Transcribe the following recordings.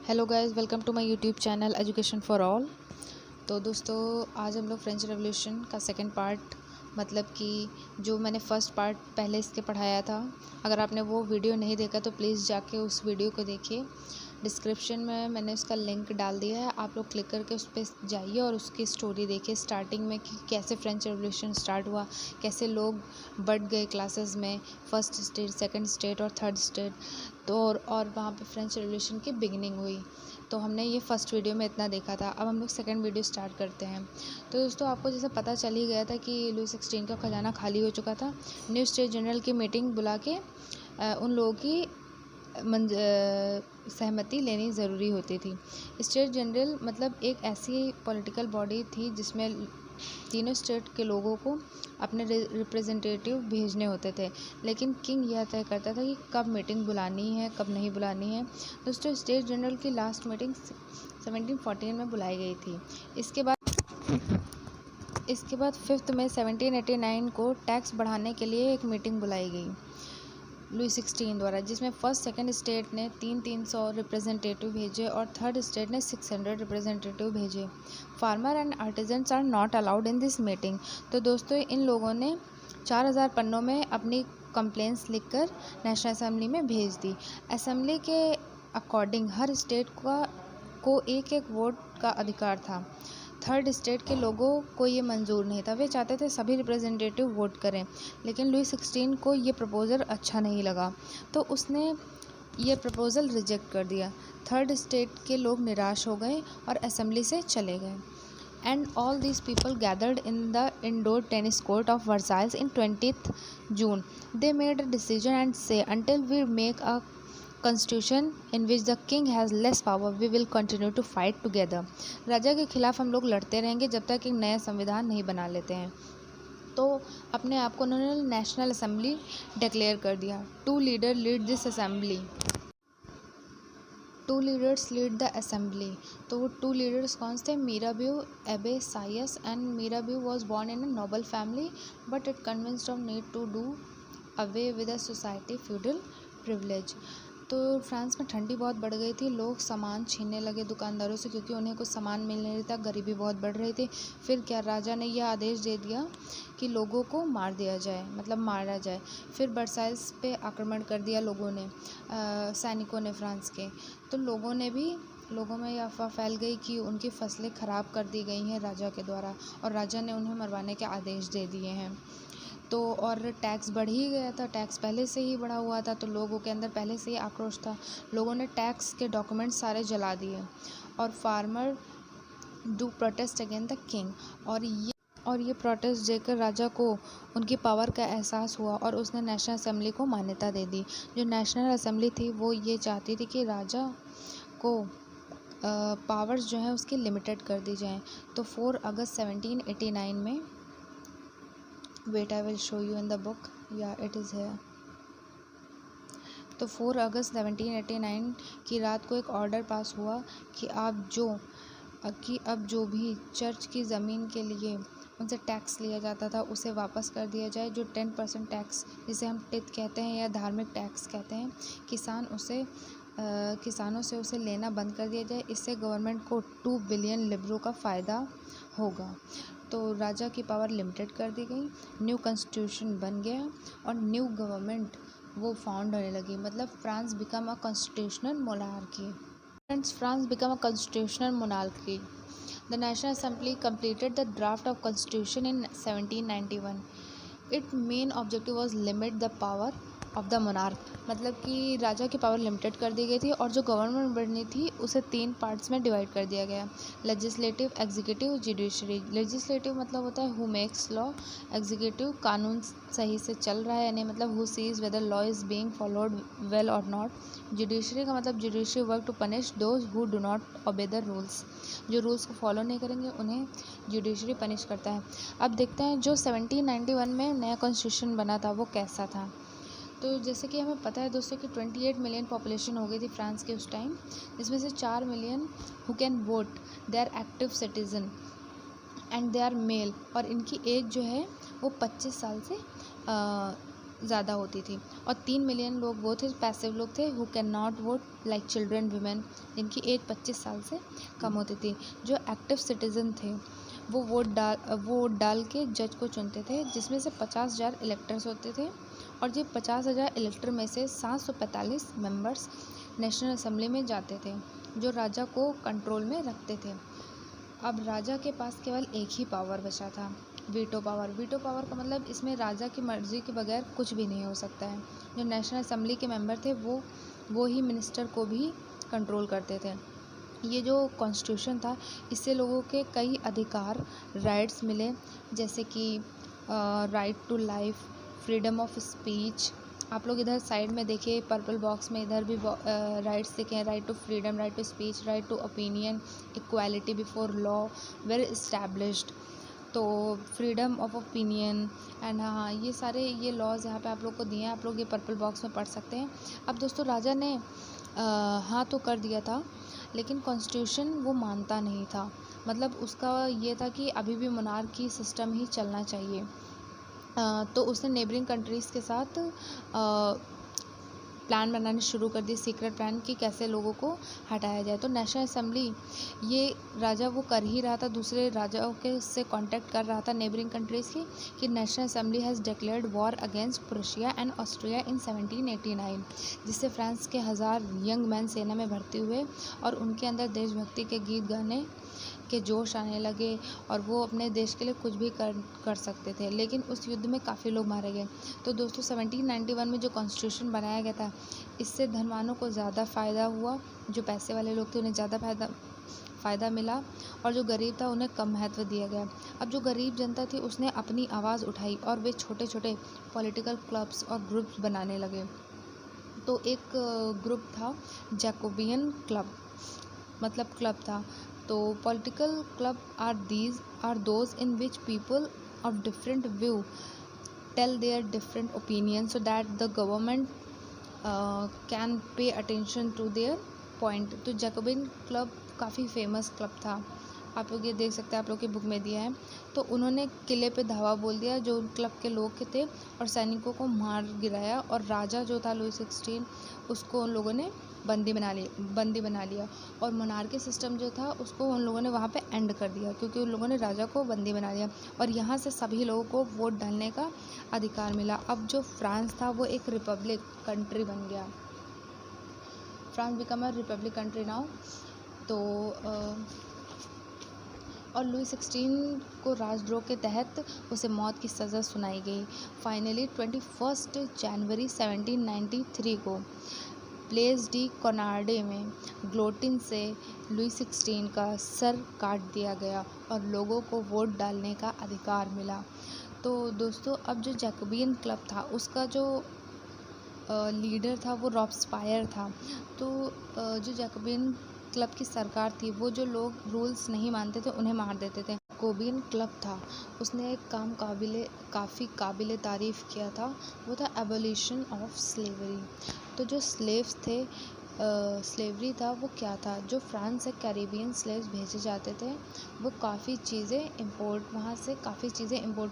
Hello guys, welcome to my YouTube channel education for all. तो दोस्तों, आज हम लोग फ्रेंच रेवोल्यूशन का सेकंड पार्ट, मतलब कि जो मैंने फर्स्ट पार्ट पहले इसके पढ़ाया था, अगर आपने वो वीडियो नहीं देखा तो प्लीज़ जाके उस वीडियो को देखिए। डिस्क्रिप्शन में मैंने उसका लिंक डाल दिया है, आप लोग क्लिक करके उस पर जाइए और उसकी स्टोरी देखिए स्टार्टिंग में कि कैसे फ्रेंच रेवोल्यूशन स्टार्ट हुआ, कैसे लोग बढ़ गए क्लासेस में, फर्स्ट स्टेट, सेकंड स्टेट और थर्ड स्टेट। तो और वहाँ पे फ्रेंच रेवोल्यूशन की बिगिनिंग हुई। तो हमने ये फर्स्ट वीडियो में इतना देखा था। अब हम लोग सेकंड वीडियो स्टार्ट करते हैं। तो दोस्तों, आपको जैसे पता चल ही गया था कि लुई 16 का खजाना खाली हो चुका था। न्यू स्टेट जनरल की मीटिंग बुला के उन लोगों की सहमति लेनी ज़रूरी होती थी। स्टेट जनरल मतलब एक ऐसी पॉलिटिकल बॉडी थी जिसमें तीनों स्टेट के लोगों को अपने रिप्रेजेंटेटिव भेजने होते थे, लेकिन किंग यह तय करता था कि कब मीटिंग बुलानी है, कब नहीं बुलानी है। दोस्तों, स्टेट जनरल की लास्ट मीटिंग 1714 में बुलाई गई थी। इसके बाद 5 मई 1789 को टैक्स बढ़ाने के लिए एक मीटिंग बुलाई गई लुई 16 द्वारा, जिसमें फर्स्ट सेकंड स्टेट ने 300 रिप्रेजेंटेटिव भेजे और थर्ड स्टेट ने 600 रिप्रेजेंटेटिव भेजे। Farmer and artisans are not allowed in this meeting. तो दोस्तों, इन लोगों ने 4000 पन्नों में अपनी कंप्लेंट्स लिखकर नेशनल असेंबली में भेज दी। असेंबली के अकॉर्डिंग हर स्टेट को एक एक वोट का अधिकार था। थर्ड स्टेट के लोगों को ये मंजूर नहीं था, वे चाहते थे सभी रिप्रेजेंटेटिव वोट करें, लेकिन लुई 16 को ये प्रपोज़ल अच्छा नहीं लगा, तो उसने ये प्रपोज़ल रिजेक्ट कर दिया। थर्ड स्टेट के लोग निराश हो गए और असेंबली से चले गए। And all these people gathered in the indoor tennis court of Versailles in 20 June. They made a decision and से until we make a constitution in which the king has less power, we will continue to fight together। राजा के खिलाफ हम लोग लड़ते रहेंगे जब तक एक नया संविधान नहीं बना लेते हैं। तो अपने आप को उन्होंने नेशनल असेंबली डिक्लेयर कर दिया। Two leaders lead the assembly. तो वो 2 लीडर्स कौन थे? Mirabeau Abbe Sieyes. And Mirabeau was born in a noble family, but it convinced of need to do away with a society feudal privilege. तो France में ठंडी बहुत बढ़ गई थी, लोग सामान छीनने लगे दुकानदारों से, क्योंकि उन्हें कुछ सामान मिल नहीं रहा था, गरीबी बहुत बढ़ रही थी। फिर क्या, राजा ने यह आदेश दे दिया कि लोगों को मार दिया जाए, मतलब मारा जाए। फिर वर्साइल्स पे आक्रमण कर दिया लोगों ने, सैनिकों ने फ्रांस के। तो लोगों में यह अफवाह फैल गई कि उनकी फसलें ख़राब कर दी गई हैं राजा के द्वारा, और राजा ने उन्हें मरवाने के आदेश दे दिए हैं। तो और टैक्स बढ़ ही गया था, टैक्स पहले से ही बढ़ा हुआ था, तो लोगों के अंदर पहले से ही आक्रोश था। लोगों ने टैक्स के डॉक्यूमेंट्स सारे जला दिए, और farmer do protest against the king. और ये प्रोटेस्ट देकर राजा को उनकी पावर का एहसास हुआ और उसने नेशनल असेंबली को मान्यता दे दी। जो नेशनल असेंबली थी वो ये चाहती थी कि राजा को पावर्स जो है उसकी लिमिटेड कर दी जाएँ। तो 4 अगस्त 1789 में, wait I will show you in the book, या इट इज़ हेयर। तो 4 अगस्त 1789 की रात को एक ऑर्डर पास हुआ कि अब जो भी चर्च की ज़मीन के लिए उनसे टैक्स लिया जाता था उसे वापस कर दिया जाए। जो 10% टैक्स, जिसे हम टिथ कहते हैं या धार्मिक टैक्स कहते हैं, किसानों से उसे लेना बंद कर दिया जाए। इससे गवर्नमेंट को 2 बिलियन लिबरों का फ़ायदा होगा। तो राजा की पावर लिमिटेड कर दी गई, न्यू कॉन्स्टिट्यूशन बन गया और न्यू गवर्नमेंट वो फाउंड होने लगी। मतलब France become a constitutional monarchy. The National Assembly completed the draft of Constitution in 1791. Its main objective was limit the power of the monarch। मतलब कि राजा की पावर लिमिटेड कर दी गई थी, और जो गवर्नमेंट बननी थी उसे 3 पार्ट्स में डिवाइड कर दिया गया। Legislative, executive, judiciary. लेजिस्लेटिव मतलब होता है हु मेक्स लॉ। एग्जीक्यूटिव, कानून सही से चल रहा है या नहीं, मतलब who sees whether law is being followed well और नॉट। जुडिशरी का मतलब judiciary work to punish those who do not obey the rules. जो रूल्स को फॉलो नहीं करेंगे उन्हें जुडिशरी पनिश करता है। अब देखते हैं जो 1791 में नया कॉन्स्टिट्यूशन बना था वो कैसा था। तो जैसे कि हमें पता है दोस्तों कि 28 मिलियन पॉपुलेशन हो गई थी फ्रांस के उस टाइम, जिसमें से 4 million who can vote, they are active citizen and they are male, और इनकी एज जो है वो 25 साल से ज़्यादा होती थी। और 3 मिलियन लोग वो थे, पैसिव लोग थे, who can not won't like children, women, जिनकी एज 25 साल से कम होती थी। जो एक्टिव सिटीज़न थे वो वोट डाल के जज को चुनते थे, जिसमें से 50,000 इलेक्टर्स होते थे। और ये 50,000 इलेक्टर में से 745 मेंबर्स नेशनल असेंबली में जाते थे, जो राजा को कंट्रोल में रखते थे। अब राजा के पास केवल एक ही पावर बचा था, वीटो पावर। वीटो पावर का मतलब इसमें राजा की मर्ज़ी के बगैर कुछ भी नहीं हो सकता है। जो नेशनल असेंबली के मेंबर थे वो ही मिनिस्टर को भी कंट्रोल करते थे। ये जो कॉन्स्टिट्यूशन था, इससे लोगों के कई अधिकार, राइट्स मिले, जैसे कि right to life, freedom of speech. आप लोग इधर साइड में देखिए पर्पल बॉक्स में, इधर भी राइट्स लिखे हैं, right to freedom, right to speech, right to opinion, equality before law were established. तो फ्रीडम ऑफ ओपिनियन एंड हाँ, ये सारे ये लॉज यहाँ पे आप लोग को दिए हैं, आप लोग ये पर्पल बॉक्स में पढ़ सकते हैं। अब दोस्तों राजा ने हाँ तो कर दिया था, लेकिन कॉन्स्टिट्यूशन वो मानता नहीं था। मतलब उसका ये था कि अभी भी मोनार्की सिस्टम ही चलना चाहिए। तो उसने नेबरिंग कंट्रीज़ के साथ प्लान बनाने शुरू कर दिए, सीक्रेट प्लान, कि कैसे लोगों को हटाया जाए। तो नेशनल असेंबली ये राजा वो कर ही रहा था, दूसरे राजाओं के से कांटेक्ट कर रहा था नेबरिंग कंट्रीज़ की, कि national assembly has declared war against Prussia and Austria in 1789, जिससे फ्रांस के 1000 यंग मैन सेना में भर्ती हुए और उनके अंदर देशभक्ति के गीत गाने के जोश आने लगे और वो अपने देश के लिए कुछ भी कर सकते थे। लेकिन उस युद्ध में काफ़ी लोग मारे गए। तो दोस्तों 1791 में जो कॉन्स्टिट्यूशन बनाया गया था, इससे धनवानों को ज़्यादा फ़ायदा हुआ, जो पैसे वाले लोग थे उन्हें ज़्यादा फ़ायदा मिला, और जो गरीब था उन्हें कम महत्व दिया गया। अब जो गरीब जनता थी उसने अपनी आवाज़ उठाई और वे छोटे छोटे पॉलिटिकल क्लब्स और ग्रुप्स बनाने लगे। तो एक ग्रुप था जैकोबियन क्लब, मतलब क्लब था। तो political club are those in which people of different view tell their different opinion so that the government can pay attention to their point. तो जैकोबिन क्लब काफ़ी फेमस क्लब था, आप लोग ये देख सकते हैं, आप लोग की बुक में दिया है। तो उन्होंने किले पे धावा बोल दिया जो उन क्लब के लोग के थे, और सैनिकों को मार गिराया, और राजा जो था लुई 16 उसको उन लोगों ने बंदी बना लिया। और मोनार्की सिस्टम जो था उसको उन लोगों ने वहाँ पे एंड कर दिया, क्योंकि उन लोगों ने राजा को बंदी बना लिया। और यहाँ से सभी लोगों को वोट डालने का अधिकार मिला। अब जो फ्रांस था वो एक रिपब्लिक कंट्री बन गया। France become a republic country now. तो और लुई 16 को राजद्रोह के तहत उसे मौत की सज़ा सुनाई गई। फाइनली 21 जनवरी 1793 को प्लेस डी कोनार्डे में ग्लोटिन से लुई 16 का सर काट दिया गया और लोगों को वोट डालने का अधिकार मिला। तो दोस्तों अब जो जैकोबियन क्लब था उसका जो लीडर था वो रॉब्सपायर था। तो जो जैकोबियन क्लब की सरकार थी वो जो लोग रूल्स नहीं मानते थे उन्हें मार देते थे। जैकोबियन क्लब था उसने एक काम काफ़ी काबिले तारीफ़ किया था, वो था एबोलिशन ऑफ स्लेवरी। तो जो स्लेव्स थे, स्लेवरी था वो क्या था, जो फ्रांस से कैरिबियन स्लेव्स भेजे जाते थे वो काफ़ी चीज़ें इंपोर्ट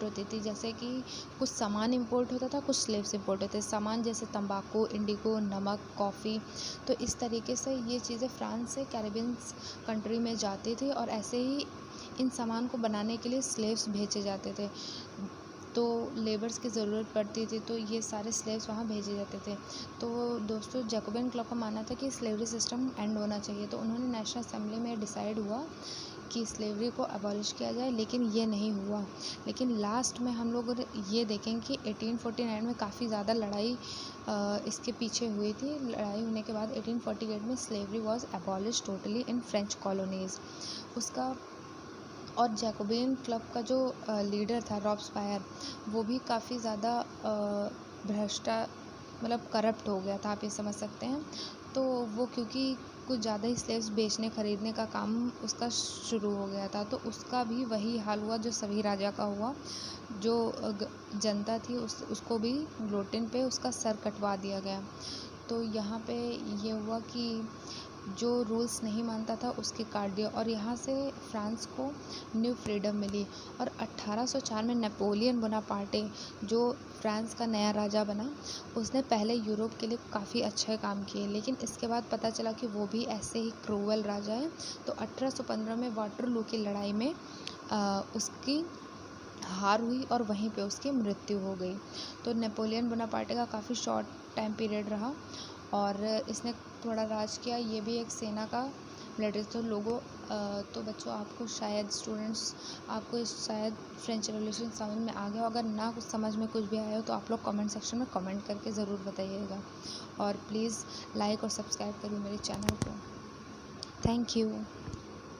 होती थी, जैसे कि कुछ सामान इंपोर्ट होता था, कुछ स्लेव्स इंपोर्ट होते थे। सामान जैसे तंबाकू, इंडिगो, नमक, कॉफ़ी। तो इस तरीके से ये चीज़ें फ्रांस से कैरिबियन कंट्री में जाती थी, और ऐसे ही इन सामान को बनाने के लिए स्लेव्स भेजे जाते थे। तो लेबर्स की ज़रूरत पड़ती थी, तो ये सारे स्लेव्स वहाँ भेजे जाते थे। तो दोस्तों जैकोबियन क्लब का मानना था कि स्लेवरी सिस्टम एंड होना चाहिए। तो उन्होंने नेशनल असेंबली में डिसाइड हुआ कि स्लेवरी को अबॉलिश किया जाए, लेकिन ये नहीं हुआ। लेकिन लास्ट में हम लोग ये देखेंगे कि 1849 में काफ़ी ज़्यादा लड़ाई इसके पीछे हुई थी। लड़ाई होने के बाद 1848 में slavery was abolish totally in French colonies. उसका और जैकोबियन क्लब का जो लीडर था रॉब्सपायर, वो भी काफ़ी ज़्यादा मतलब करप्ट हो गया था, आप ये समझ सकते हैं। तो वो क्योंकि कुछ ज़्यादा ही स्लेव्स बेचने खरीदने का काम उसका शुरू हो गया था, तो उसका भी वही हाल हुआ जो सभी राजा का हुआ। जो जनता थी उसको भी ग्लोटिन पे उसका सर कटवा दिया गया। तो यहाँ पे ये हुआ कि जो रूल्स नहीं मानता था उसके काट दिया, और यहाँ से फ्रांस को न्यू फ्रीडम मिली। और 1804 में नेपोलियन बोनापार्टे, जो फ्रांस का नया राजा बना, उसने पहले यूरोप के लिए काफ़ी अच्छे काम किए, लेकिन इसके बाद पता चला कि वो भी ऐसे ही क्रूअल राजा है। तो 1815 में वाटरलू की लड़ाई में उसकी हार हुई और वहीं पे उसकी मृत्यु हो गई। तो नेपोलियन बोनापार्टे का काफ़ी शॉर्ट टाइम पीरियड रहा और इसने थोड़ा राज किया। ये भी एक सेना का लीडर। तो तो बच्चों, आपको शायद स्टूडेंट्स, आपको शायद फ्रेंच रेवोल्यूशन समझ में आ गया। अगर ना कुछ समझ में कुछ भी आया हो तो आप लोग कमेंट सेक्शन में कमेंट करके ज़रूर बताइएगा, और प्लीज़ लाइक और सब्सक्राइब करिए मेरे चैनल को। Thank you.